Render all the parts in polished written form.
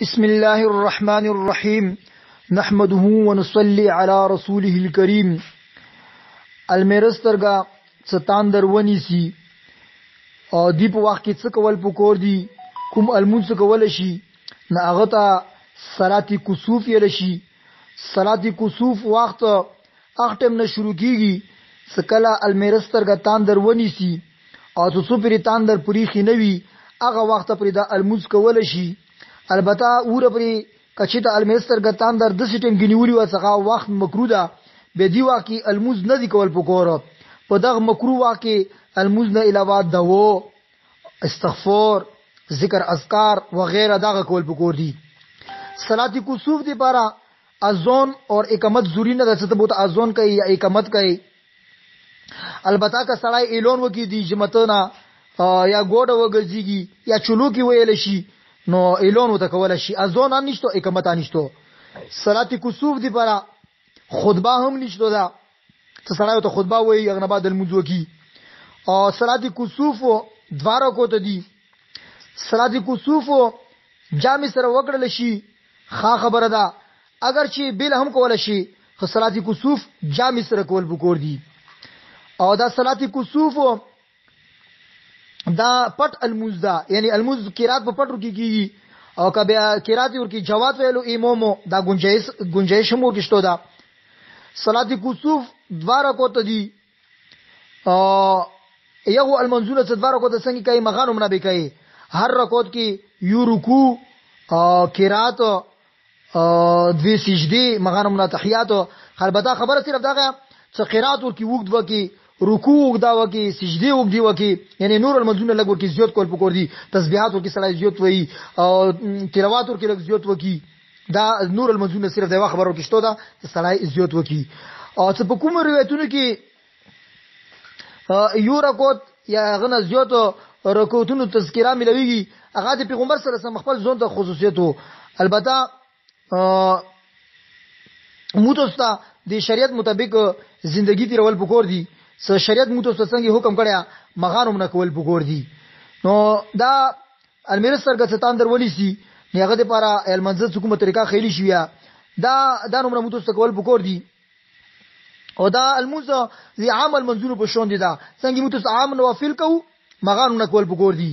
بسم الله الرحمن الرحيم نحمده ونصلي على رسوله الكريم. المرسترګه ستاندر ونیسی او دی په وخت کې څه کول پکور دي کوم المون څه کول شي نه هغه ته صلات کسوف یل شي. صلات کسوف وخت اختم نه شروع کیږي سکلا المرسترګه تاندر ونیسی او څو پری تاندر پوری خنوي هغه وخت پرې د الموز کول شي. البته اور پرې کچته المرسترګه تاندر د سټیم غنیولي وسغه وخت مکروه ده به دی واکي الموز نه دی کول پکور په دغه مکروه واکي الموز نه علاوه دوا استغفار ذکر اذکار وغیرہ دغه کول پکور دي. صلات کسوف دی پارا اذان اور اقامت ضروری نه ده چې ته بوت اذان کوي یا اقامت کوي. البته که سړی اعلان وکي دی جمعتونه یا ګوډه وګرځيږي یا چلو کې ویل شي نو اعلان وته کول شي. اذان هم نشته اقامت هم نشته. صلات کسوف دی پارا خطبه هم نشته ده ته سړی ته خطبه وایي هغه بعد الموضوع کی. او صلات کسوف دواره کوته دي. صلات کسوف جامع سره وکړل شي ښه خبره ده اگر چې بل هم کول شي خو صلات کسوف جامع سره کول وکور دي. او دا صلات کسوف دا پټ الموز دا یعنی الموز قرات په پټ ورکی کیږي او کبه قرات ورکی جواب ویلو امامو دا گنجائش مو کېشتو دا. صلات کسوف دواره کوته دي یو المنزوله دواره کوته څنګه کوي مغانو منه به کوي هر رکعت کې یو رکوع قرات دوی سجدي مغانو منه تحیات. البته خبره صرف دغه چې قرات ورکی وګد وکي رکوع دا وکي سجدي وګدي وکي یعنی نور المنزونه لګ ورکی زیات کول پکور دي. تسبیحات ورکی سړی زیات وای او تلاوت ورکی لګ زیات وکي دا نور المنزونه صرف دا خبرو کې شته دا سړی زیات وکي. او څه په کوم روایتونو کې یو رکعت یا غنه زیات رکعتونو تذکرہ ملويږي هغه د پیغمبر سره سم خپل ځون ته خصوصیتو. البته موتوستا د شریعت مطابق زندگی تیرول پکور دي. س شریعت موتوستا څنګه حکم کړیا مغانو نه کول پکور دي. نو دا المرسترګه ستاندر ولي سي هغه د لپاره المنزل حکومت طریقه خېلی شویا دا نومره موتوستا کول پکور دي. او دا الموز زی عام المنزول په شون دي دا څنګه موتوس عام نوافل کو مغانو نه کول پکور دي.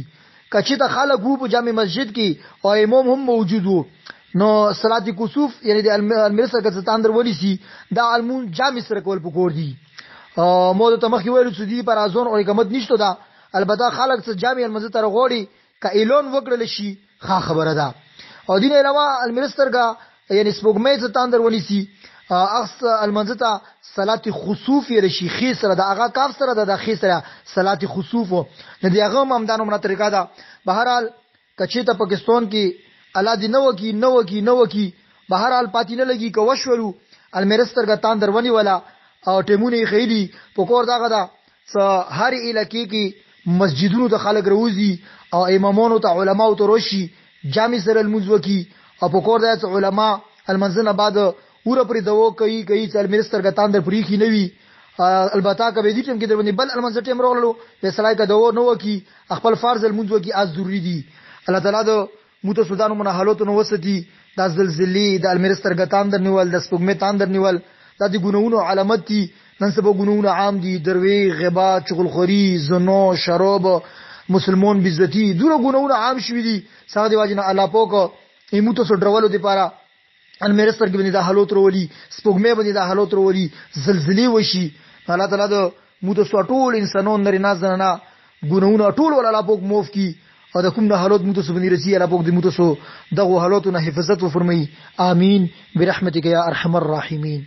کچې ته خلک وو په جامع مسجد کې او امام هم موجود وو نو صلات کسوف یعنی د المرسترګه ستاندر ولي سي دا المون جامع سره کول پکور دي. مو ته مخې ویلو چې دی پر اذان او اقامت نشته دا. البته خلک چې جامع المسجد تر غوړي ک اعلان وکړل شي ښه خبره ده. او دین علاوه المرسترګه یعنی سپوږمۍ ستاندر ولي سي اخص المنزته صلات خسوف یې شي خې سره د هغه کاف سره د خې سره صلات خسوف نه دی هغه ممدانو منه طریقه ده. بهرحال کچې ته پاکستان کې الله دې نو کی بهرحال پاتې نه لګي کو وشورو المرسترګه تاندر ونی ولا او ټیمونه خېلی پکور داغه دا هر علاقې کې مسجدونو ته خلک روزي او امامونو ته علماو ته روشي جامع سره المزوکی او پکور د علما المنزنه بعد اور پر دو کوي چې المرسترګه تاندر پری خې نوي. البته کبه دې ټیم کې درونه بل المنزه ټیم راغلو په سړی کا دو نو کی خپل فرض المزوکی از ضروری دي. الله تعالی د موته سودانو منه حالات نو وسدي د زلزلې د المرسترګه تاندر نیول د سپوږمۍ تاندر نیول دا د ګناونو علامت دي. نن سبا ګناونه عام دي دروي غیبت چغلخوري زنو شراب مسلمان بیزتی دغه ګناونه عام شوي دي. ساده واجنه الله پوک ایموته سو ډرولو دی پاره المرسترګه باندې د حالات ورولي سپوږمۍ باندې د حالات ورولي زلزلې وشي. الله تعالی د موته سو ټول انسانون نرینه زنانه ګناونه ټول ول الله پوک موف کی او د کوم نه حالات موته سو باندې رسي الله پوک د موته سو دغه حالاتونو حفاظت و فرمایي. امين برحمتک یا ارحم الراحمین.